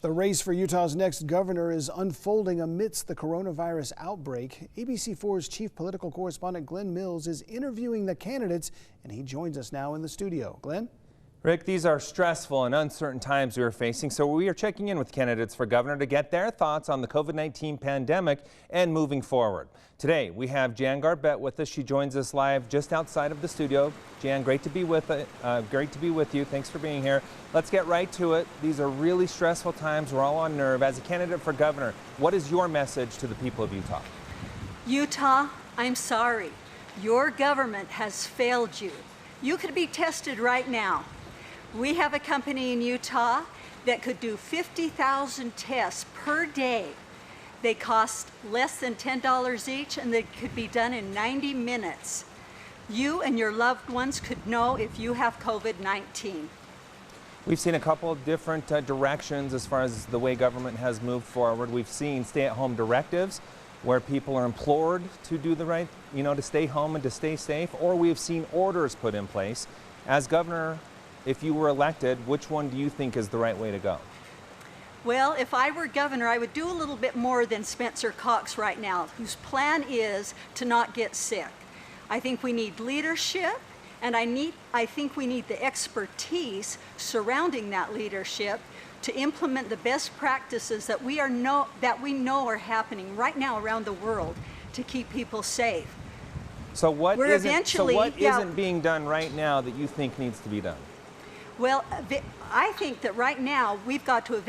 The race for Utah's next governor is unfolding amidst the coronavirus outbreak. ABC4's chief political correspondent Glen Mills is interviewing the candidates, and he joins us now in the studio. Glenn? Rick, these are stressful and uncertain times we are facing, so we are checking in with candidates for governor to get their thoughts on the COVID-19 pandemic and moving forward. Today, we have Jan Garbett with us. She joins us live just outside of the studio. Jan, great to be with you. Thanks for being here. Let's get right to it. These are really stressful times. We're all on nerve. As a candidate for governor, what is your message to the people of Utah? Utah, I'm sorry. Your government has failed you. You could be tested right now. We have a company in Utah that could do 50,000 tests per day. They cost less than $10 each, and they could be done in 90 minutes. You and your loved ones could know if you have COVID-19. We've seen a couple of different directions as far as the way government has moved forward. We've seen stay-at-home directives where people are implored to do the right, to stay home and to stay safe, or we've seen orders put in place. As governor, if you were elected, which one do you think is the right way to go? Well, if I were governor, I would do a little bit more than Spencer Cox right now, whose plan is to not get sick. I think we need leadership, and I think we need the expertise surrounding that leadership to implement the best practices that we know are happening right now around the world to keep people safe. So what isn't being done right now that you think needs to be done? Well, I think that right now we've got to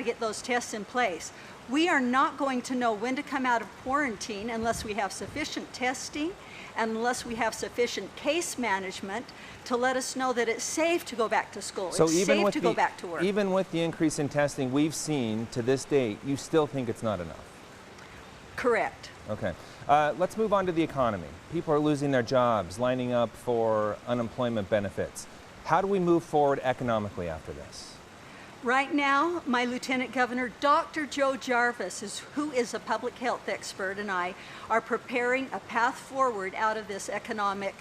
get those tests in place. We are not going to know when to come out of quarantine unless we have sufficient testing and unless we have sufficient case management to let us know that it's safe to go back to school. So it's safe to go back to work. Even with the increase in testing we've seen to this date, you still think it's not enough? Correct. Okay. Let's move on to the economy. People are losing their jobs, lining up for unemployment benefits. How do we move forward economically after this? Right now, my Lieutenant Governor, Dr. Joe Jarvis, who is a public health expert, and I are preparing a path forward out of this economic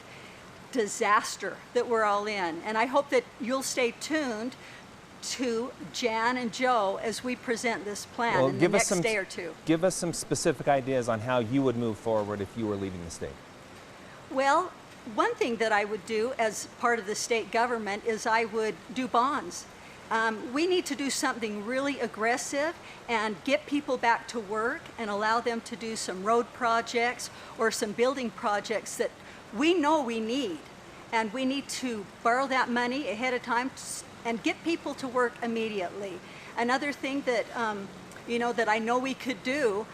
disaster that we're all in. And I hope that you'll stay tuned to Jan and Joe as we present this plan in the next day or two. Give us some specific ideas on how you would move forward if you were leading the state. Well, one thing that I would do as part of the state government is I would do bonds. We need to do something really aggressive and get people back to work and allow them to do some road projects or some building projects that we know we need. And we need to borrow that money ahead of time and get people to work immediately. Another thing that, that I know we could do,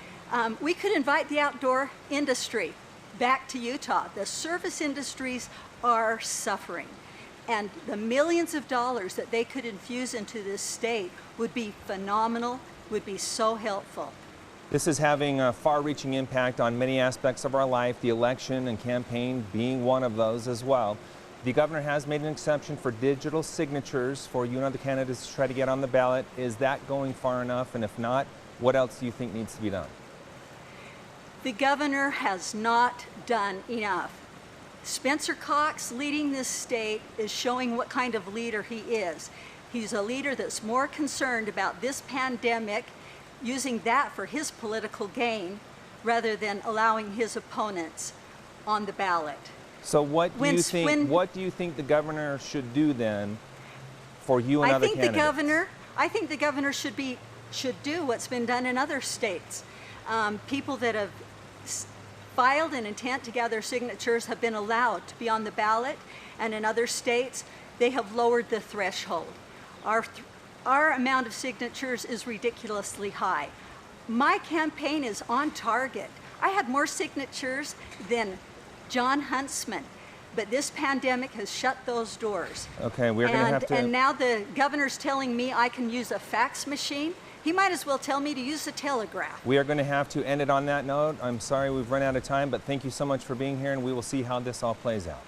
we could invite the outdoor industry back to Utah. The service industries are suffering, and the millions of dollars that they could infuse into this state would be phenomenal, would be so helpful. This is having a far-reaching impact on many aspects of our life, the election and campaign being one of those as well. The governor has made an exception for digital signatures for you and other candidates to try to get on the ballot. Is that going far enough? And if not, what else do you think needs to be done? The governor has not done enough. Spencer Cox leading this state is showing what kind of leader he is. He's a leader that's more concerned about this pandemic, using that for his political gain, rather than allowing his opponents on the ballot. So what do you think the governor should do then for you and other candidates? I think the governor should do what's been done in other states. People that have filed an intent to gather signatures have been allowed to be on the ballot, and in other states they have lowered the threshold. Our amount of signatures is ridiculously high. My campaign is on target. I had more signatures than John Huntsman, but this pandemic has shut those doors. Okay, we're going to have to... And now the governor's telling me I can use a fax machine. He might as well tell me to use the telegraph. We are going to have to end it on that note. I'm sorry we've run out of time, but thank you so much for being here, and we will see how this all plays out.